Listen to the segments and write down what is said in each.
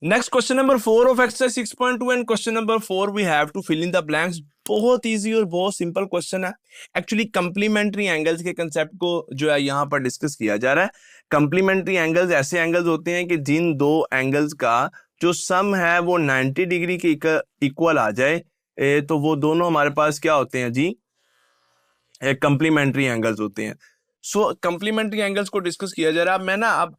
Next question number 4 of exercise 6.2 and question number 4 we have to fill in the blanks. बहुत easy और बहुत simple question है। Actually complementary angles के concept को जो है यहाँ पर डिस्कस किया जा रहा है। कंप्लीमेंट्री एंगल्स ऐसे एंगल्स होते हैं कि जिन दो एंगल्स का जो सम है वो 90 डिग्री के इक्वल आ जाए, तो वो दोनों हमारे पास क्या होते हैं जी, कंप्लीमेंट्री एंगल्स होते हैं। सो कंप्लीमेंट्री एंगल्स को डिस्कस किया जा रहा है। मैं ना अब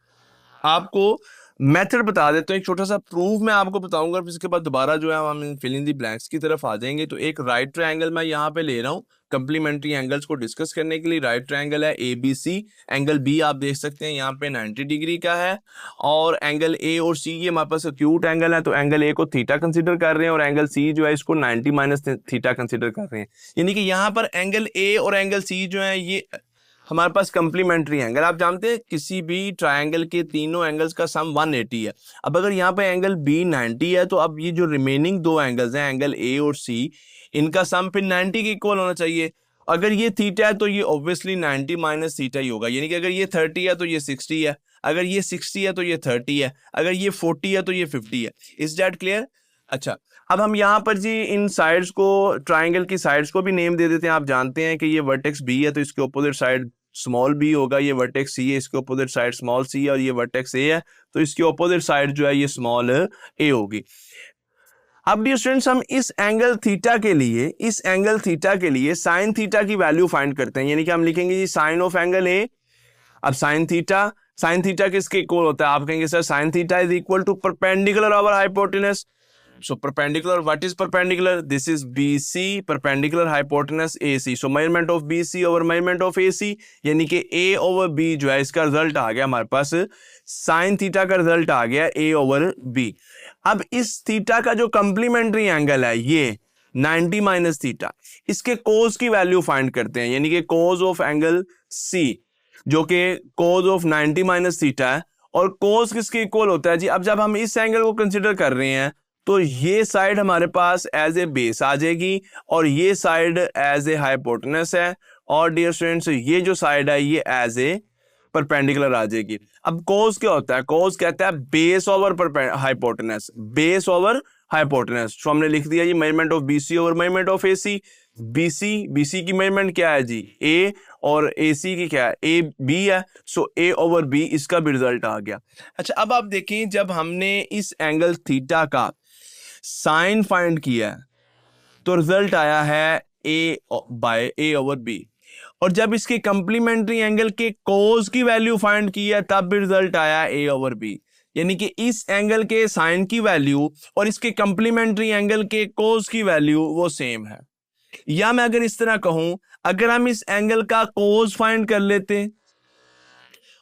आपको मेथड बता देता हूँ, एक छोटा सा प्रूफ मैं आपको बताऊंगा, फिर इसके बाद दोबारा जो है हम फिल इन दी ब्लैंक्स की तरफ आ जाएंगे। तो एक राइट ट्रायंगल मैं यहाँ पे ले रहा हूँ कंप्लीमेंट्री एंगल्स को डिस्कस करने के लिए। राइट ट्रायंगल है ABC। एंगल B आप देख सकते हैं यहाँ पे 90 डिग्री का है, और एंगल A और C ये हमारे पास एक्यूट एंगल है, तो एंगल A को थीटा कंसिडर कर रहे हैं और एंगल C जो है इसको 90 माइनस थीटा कंसिडर कर रहे हैं। यानी कि यहाँ पर एंगल A और एंगल C जो है ये हमारे पास कंप्लीमेंट्री एंगल। आप जानते हैं किसी भी ट्रायंगल के तीनों एंगल्स का सम 180 है। अब अगर यहाँ पे एंगल B 90 है, तो अब ये जो रिमेनिंग दो एंगल्स हैं एंगल A और C, इनका सम फिर 90 के इक्वल होना चाहिए। अगर ये थीटा है तो ये ऑब्वियसली 90 माइनस थीटा ही होगा। यानी कि अगर ये 30 है तो ये 60 है, अगर ये 60 है तो ये 30 है, अगर ये 40 है तो ये 50 है। Is that clear? अच्छा, अब हम यहाँ पर जी इन साइड्स को, ट्राइंगल की साइड्स को भी नेम दे देते हैं। आप जानते हैं कि ये वर्टेक्स B है तो इसके अपोजिट साइड स्मॉल b होगा, ये वर्टेक्स C है इसके अपोजिट साइड स्मॉल c है, और ये वर्टेक्स A है तो इसके अपोजिट साइड जो है ये स्मॉल a होगी। अब डियर स्टूडेंट्स, हम इस एंगल थीटा के लिए साइन थीटा की वैल्यू फाइंड करते हैं। यानी कि हम लिखेंगे जी साइन ऑफ एंगल A। अब साइन थीटा किसके इक्वल होता है? आप कहेंगे sir sine theta is equal to perpendicular over hypotenuse. So perpendicular, what is perpendicular? This is BC, perpendicular hypotenuse AC. So measurement of BC over measurement of AC, यानी कि A over B जो है इसका result आ गया हमारे पास, sine theta का result आ गया A over B। अब इस थीटा का जो कंप्लीमेंट्री एंगल है ये 90 माइनस थीटा, इसके कोस की वैल्यू फाइंड करते हैं। यानी कि कोस ऑफ एंगल C जो कि कोस ऑफ 90 माइनस थीटा है, और कोस किसके इक्वल होता है जी? अब जब हम इस एंगल को कंसिडर कर रहे हैं तो ये साइड हमारे पास एज ए बेस आ जाएगी और ये साइड एज ए हाइपोटेनस है, और डियर स्टूडेंट्स ये जो साइड है ये एज ए परपेंडिकुलर आ जाएगी। अब कोस क्या होता है? कोस कहता है base over hypotenuse, base over hypotenuse. तो हमने लिख दिया जी measurement of BC over measurement of AC। BC की मेजरमेंट क्या है जी? A, और AC की क्या है? AB है। सो A ओवर B इसका भी रिजल्ट आ गया। अच्छा, अब आप देखें जब हमने इस एंगल थीटा का साइन फाइंड किया तो रिजल्ट आया है A by A over B, और जब इसके कंप्लीमेंट्री एंगल के कोस की वैल्यू फाइंड की है तब भी रिजल्ट आया A ओवर B। यानी कि इस एंगल के साइन की वैल्यू और इसके कंप्लीमेंट्री एंगल के कोस की वैल्यू वो सेम है। या मैं अगर इस तरह कहूं, अगर हम इस एंगल का कोस फाइंड कर लेते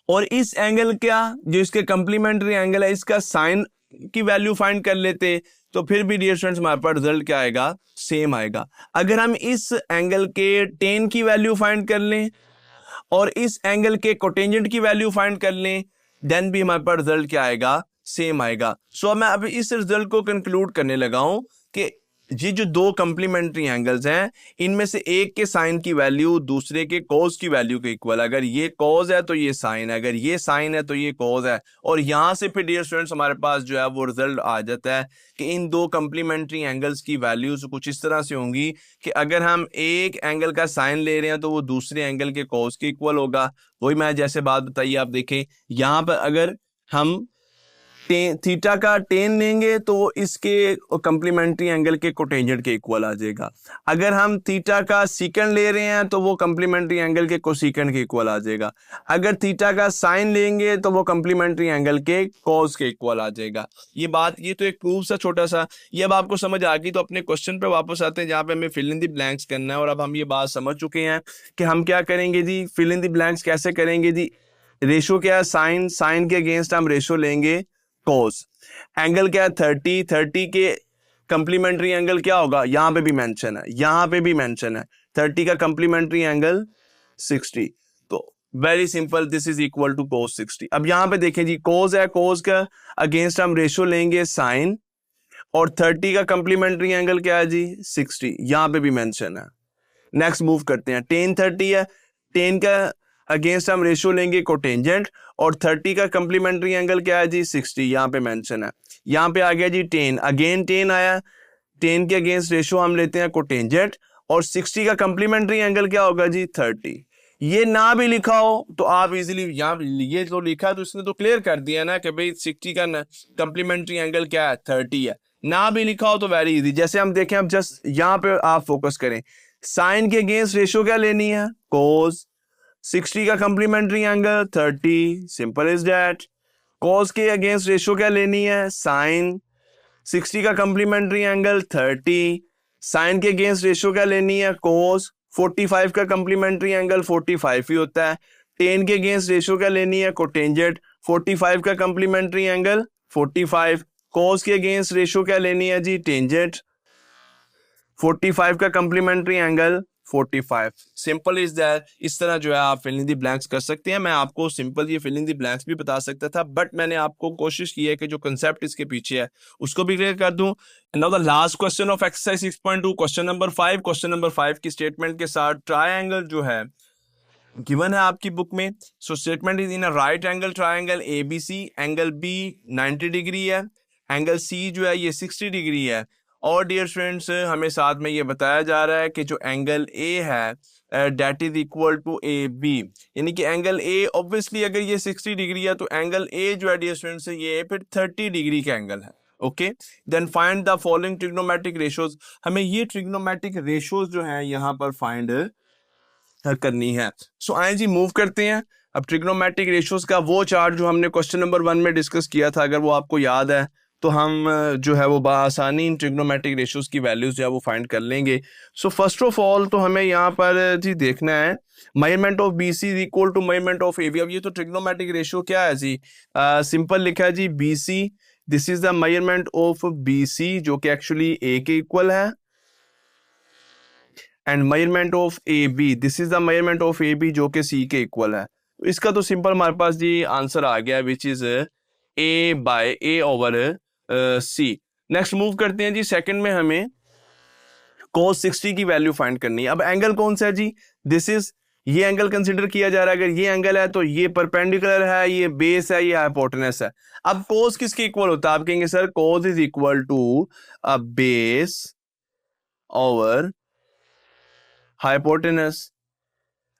और इस एंगल का जो इसके कंप्लीमेंट्री एंगल है इसका साइन की वैल्यू फाइंड कर लेते, तो फिर भी डियर स्टूडेंट्स हमारे पास रिजल्ट क्या आएगा? सेम आएगा। अगर हम इस एंगल के टेन की वैल्यू फाइंड कर लें और इस एंगल के कोटेंजेंट की वैल्यू फाइंड कर लें, देन भी हमारे पास रिजल्ट क्या आएगा? सेम आएगा। सो मैं अब इस रिजल्ट को कंक्लूड करने लगा हूं कि ये जो दो कंप्लीमेंट्री एंगल्स हैं इनमें से एक के साइन की वैल्यू दूसरे के कोस की वैल्यू के इक्वल। अगर ये कोस है तो ये साइन है, अगर ये साइन है तो ये कोस है, और यहां से फिर डियर स्टूडेंट्स हमारे पास जो है वो रिजल्ट आ जाता है कि इन दो कंप्लीमेंट्री एंगल्स की वैल्यूज कुछ इस तरह से होंगी कि अगर हम एक एंगल का साइन ले रहे हैं तो वो दूसरे एंगल के कोस के इक्वल होगा। वही मैं जैसे बात बताइए, आप देखें यहां पर अगर हम थीटा का टेन लेंगे तो वो इसके कंप्लीमेंट्री एंगल के कोटेंजेंट के इक्वल आ जाएगा। अगर हम थीटा का सीकेंड ले रहे हैं तो वो कंप्लीमेंट्री एंगल के कोसीकेंड के इक्वल आ जाएगा। अगर थीटा का साइन लेंगे तो वो कंप्लीमेंट्री एंगल के कॉस के इक्वल आ जाएगा। ये तो एक प्रूफ सा छोटा सा, ये अब आपको समझ आ गई। तो अपने क्वेश्चन पे वापस आते हैं जहाँ पे हमें फिल इन द ब्लैंक्स करना है। और अब हम ये बात समझ चुके हैं कि हम क्या करेंगे जी, फिल इन द ब्लैंक्स कैसे करेंगे जी। रेशो क्या है? साइन के अगेंस्ट हम रेशो लेंगे कोस। एंगल क्या है? 30 के कंप्लीमेंट्री एंगल क्या होगा? यहां पे भी मेंशन है, यहां पे भी मेंशन है 30 का कंप्लीमेंट्री एंगल 60। तो very simple, this is equal to cos 60। अब यहां पे देखें जी, कोस है, कोस का अगेंस्ट हम रेशो लेंगे साइन, और 30 का कंप्लीमेंट्री एंगल क्या है जी? 60। यहां पे भी मेंशन है। नेक्स्ट मूव करते हैं, टेन 30 है, टेन का अगेंस्ट हम रेशियो लेंगे कोटेंजेंट, और 30 का कंप्लीमेंट्री एंगल क्या है जी 60, यहाँ पे मेंशन है। यहाँ पे आ गया जी 10, अगेन 10 आया, 10 के अगेंस्ट रेशियो हम लेते हैं कोटेंजेंट, और 60 का कंप्लीमेंट्री एंगल क्या होगा जी 30। ये ना भी लिखा हो तो आप इजीली, यहाँ ये जो लिखा है तो इसने तो क्लियर कर दिया ना कि भाई 60 का कंप्लीमेंट्री एंगल क्या है 30 है। ना भी लिखा हो तो वेरी इजी, जैसे हम देखें, अब जस्ट यहाँ पे आप फोकस करें, साइन के अगेंस्ट रेशियो क्या लेनी है कोस, 60 का complementary angle 30, simple is that. Cos के अगेंस्ट रेशियो क्या लेनी है साइन, 60 का कंप्लीमेंट्री एंगल 30, साइन के अगेंस्ट रेशियो क्या लेनी है कोस, 45 का कंप्लीमेंट्री एंगल 45 ही होता है। 10 के अगेंस्ट रेशियो क्या लेनी है कोटेंजेंट, 45 का कंप्लीमेंट्री एंगल 45, कोस के अगेंस्ट रेशियो क्या लेनी है जी टेंजेंट, 45 का complementary angle 45। Simple is that. इस तरह जो है आप फिल इन द ब्लैंक्स कर सकते हैं। मैं आपको सिंपल ये फिल इन द ब्लैंक्स भी बता सकता था, बट मैंने आपको कोशिश की है कि जो कंसेप्ट इसके पीछे है उसको भी क्लियर कर दूं। Now the last question of exercise 6.2, question number 5। Question number 5 की स्टेटमेंट के साथ ट्रायंगल जो है गिवन है आपकी बुक में। So statement is in a right angle triangle ABC, angle B 90 degree है, एंगल C जो है ये 60 डिग्री है, और डियर स्टूडेंट्स हमें साथ में ये बताया जा रहा है कि जो एंगल A है that is equal to AB, यानी कि एंगल A ऑब्वियसली अगर ये 60 डिग्री है तो एंगल A जो है डियर स्टूडेंट्स ये फिर 30 डिग्री का एंगल है। Okay, then find the following trigonometric ratios. हमें ये ट्रिग्नोमेट्रिक रेशियोज जो है यहाँ पर फाइंड करनी है। सो आए जी मूव करते हैं अब ट्रिग्नोमेट्रिक रेशियोज का वो चार्ट जो हमने क्वेश्चन नंबर 1 में डिस्कस किया था, अगर वो आपको याद है तो हम जो है वो बासानी इन ट्रिग्नोमेट्रिक रेशियोज की वैल्यूज जो है वो फाइंड कर लेंगे। सो फर्स्ट ऑफ ऑल तो हमें यहाँ पर जी देखना है measurement of BC is equal to measurement of AB। अब ये तो ट्रिग्नोमेट्रिक रेशियो क्या है जी, सिंपल लिखा है जी BC, this is the measurement of BC जो कि एक्चुअली A के इक्वल है, and measurement of AB, this is the measurement of AB जो कि C के इक्वल है। तो इसका तो सिंपल हमारे पास जी आंसर आ गया which is A over C। Next move करते हैं जी सेकंड में हमें cos 60 की वैल्यू फाइंड करनी है। अब एंगल कौन सा है जी, दिस इज, ये एंगल कंसिडर किया जा रहा है। अगर ये एंगल है तो ये परपेंडिकुलर है, ये बेस है, ये हाइपोटेनस है। अब cos किसके इक्वल होता है, आप कहेंगे sir cos is equal to a base over hypotenuse.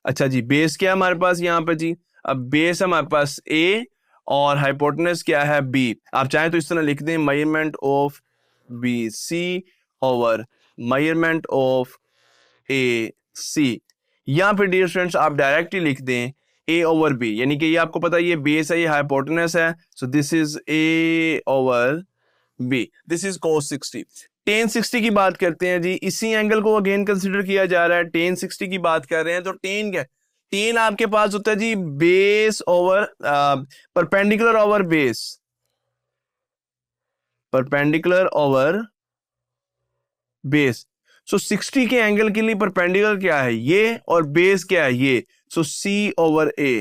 अच्छा जी, बेस क्या है हमारे पास यहाँ पे जी, अब बेस हमारे पास A और हाइपोटेनस क्या है B। आप चाहें तो इस तरह लिख दें measurement of BC over measurement of AC, या फिर डियर स्टूडेंट्स आप डायरेक्टली लिख दें A ओवर B, यानी कि ये आपको पता है ये बेस है, ये हाइपोटेनस है, so this is A over B, this is cos 60। tan 60 की बात करते हैं जी, इसी एंगल को अगेन कंसीडर किया जा रहा है। tan 60 की बात कर रहे हैं तो tan क्या, tan आपके पास होता है जी base over perpendicular over base, perpendicular over base. So 60 के एंगल के लिए परपेंडिकुलर क्या है ये, और बेस क्या है ये, सो C over A,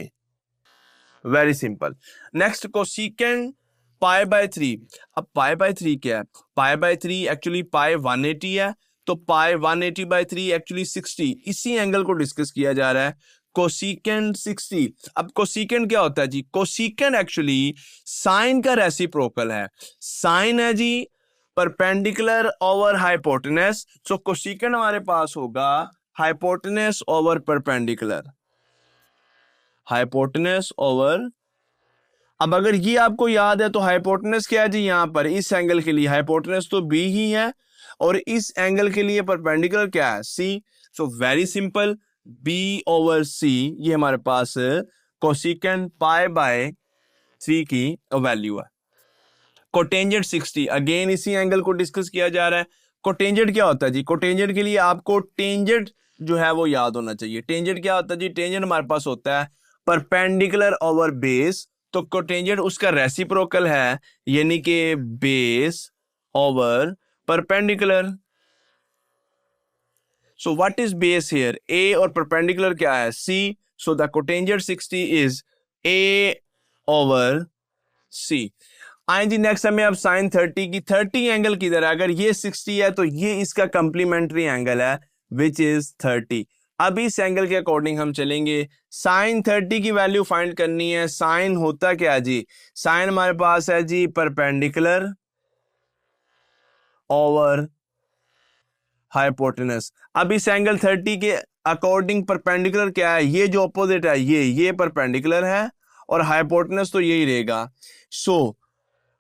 very simple. Next cosecant pi by 3। अब पाई बाय 3 क्या है, पाई बाय 3 एक्चुअली पाई 180 है, तो पाई 180 बाय 3 एक्चुअली 60। इसी एंगल को डिस्कस किया जा रहा है कोसेकेंट 60। अब कोसेकेंट क्या होता है जी, कोसेकेंट एक्चुअली साइन का रेसिप्रोकल है। साइन है जी परपेंडिकुलर ओवर हाइपोटेनस, सो कोसेकेंट हमारे पास होगा hypotenuse over perpendicular, hypotenuse over. अब अगर ये आपको याद है तो हाइपोटेनस क्या है जी, यहां पर इस एंगल के लिए हाइपोटेनस तो B ही है, और इस एंगल के लिए परपेंडिकुलर क्या है C। So very simple, B over C ये हमारे पास कोसेकेंट पाई बाय 3 की वैल्यू है। कोटेंजेंट 60, अगेन इसी एंगल को डिस्कस किया जा रहा है। कोटेंजेंट क्या होता है जी, कोटेंजेंट के लिए आपको टेंजेंट जो है वो याद होना चाहिए। टेंजेंट क्या होता है जी, टेंजेंट हमारे पास होता है परपेंडिकुलर ओवर बेस, तो कोटेंजेंट उसका रेसिप्रोकल है, यानी कि base over perpendicular. So what is base here, A और परपेंडिकुलर क्या है C, so the cotangent 60 is A over C। आए जी नेक्स्ट हमें अब साइन 30 की, 30 एंगल किधर है, अगर ये 60 है तो ये इसका कंप्लीमेंट्री एंगल है विच इज 30। अब इस एंगल के अकॉर्डिंग हम चलेंगे, साइन 30 की वैल्यू फाइंड करनी है। साइन होता क्या जी, साइन हमारे पास है जी परपेंडिकुलर ओवर हाइपोटेनस। अब इस एंगल 30 के अकॉर्डिंग परपेंडिकुलर क्या है, ये जो अपोजिट है ये परपेंडिकुलर है और हाइपोटेनस तो यही रहेगा। सो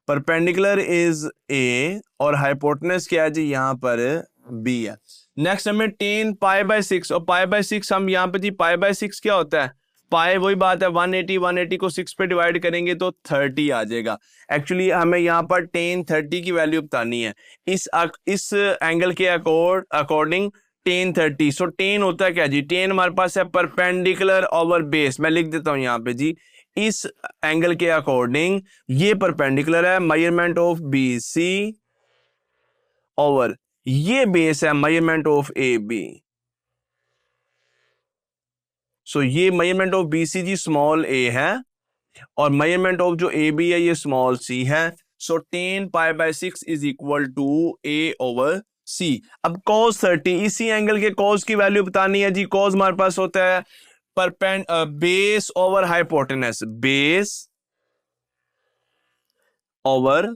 परपेंडिकुलर इज ए और हाइपोटेनस क्या है जी, यहां पर बी है। नेक्स्ट हमें टेन पाई बाय 6, और पाई बाय 6 हम यहाँ पे जी, पाई बाय 6 क्या होता है, पाई वही बात है 180 को 6 पे डिवाइड करेंगे तो 30 आ जाएगा। एक्चुअली हमें यहाँ पर टेन 30 की वैल्यू बतानी है इस एंगल के अकॉर्डिंग टेन 30। सो टेन होता है क्या जी, टेन हमारे पास है परपेंडिकुलर ओवर बेस। मैं लिख देता हूं यहाँ पे जी, इस एंगल के अकॉर्डिंग ये परपेंडिकुलर है, measurement of B C over ये बेस है, measurement of A B. So ये मेजरमेंट ऑफ बी सी जी स्मॉल ए है और मेजरमेंट ऑफ जो ए बी है ये स्मॉल सी है। So ten pi by 6 is equal to A over C. अब cos 30, इसी एंगल के cos की वैल्यू बतानी है जी। cos हमारे पास होता है base over hypotenuse, base over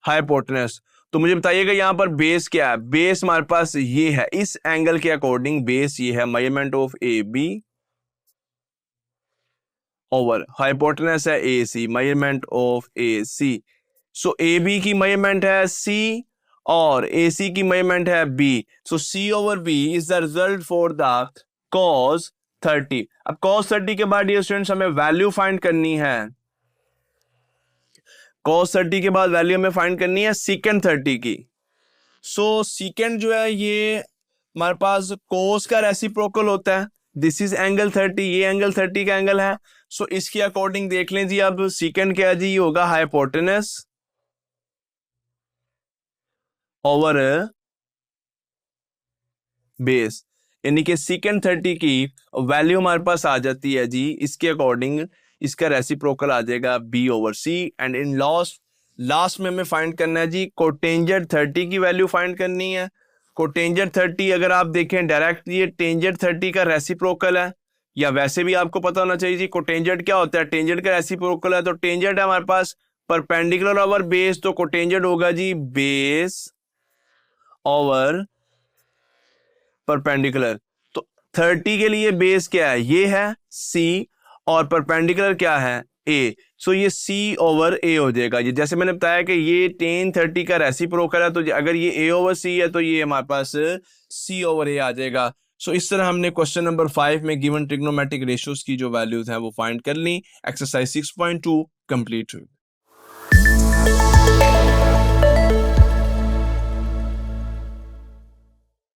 hypotenuse. तो मुझे बताइएगा यहां पर बेस क्या है, बेस हमारे पास ये है, इस एंगल के अकॉर्डिंग बेस ये है, measurement of A B over hypotenuse है A C, measurement of A C. So A B की मेजरमेंट है सी और ए सी की मेजरमेंट है B. So C over B is the result for the cos 30। अब cos 30 के बाद dear students हमें वैल्यू फाइंड करनी है। cos 30 के बाद वैल्यू हमें फाइंड करनी है secant 30 की। सो secant जो है ये हमारे पास cos का रेसिप्रोकल होता है। दिस इज एंगल 30, ये एंगल 30 का एंगल है। सो इसके अकॉर्डिंग देख लें जी, अब secant क्या है जी, ये होगा हाइपोटेनस ओवर बेस, यानी कि secant 30 की वैल्यू हमारे पास आ जाती है जी, इसके अकॉर्डिंग इसका रेसिप्रोकल आ जाएगा b over c। And in last में हमें फाइंड करना है जी कोटेंजेंट 30 की वैल्यू फाइंड करनी है। कोटेंजेंट 30 अगर आप देखें डायरेक्ट, ये टेंजेंट 30 का रेसिप्रोकल है, या वैसे भी आपको पता होना चाहिए जी कोटेंजेंट क्या होता है। टेंजेंट का रेसिप्रोकल है, तो टेंजेंट है हमारे पास परपेंडिकुलर ओवर बेस, तो कोटेंजेंट होगा जी बेस ओवर परपेंडिकुलर। तो 30 के लिए बेस क्या है, ये है C और परपेंडिकुलर क्या है A। सो ये C ओवर A हो जाएगा। ये जैसे मैंने बताया कि ये टेन 30 का रेसिप्रोकल है, तो अगर ये A ओवर C है तो ये हमारे पास C ओवर A आ जाएगा। सो इस तरह हमने क्वेश्चन नंबर 5 में गिवन ट्रिग्नोमेट्रिक रेशियोज की जो वैल्यूज हैं वो फाइंड कर ली। एक्सरसाइज 6.2 कंप्लीट हुई।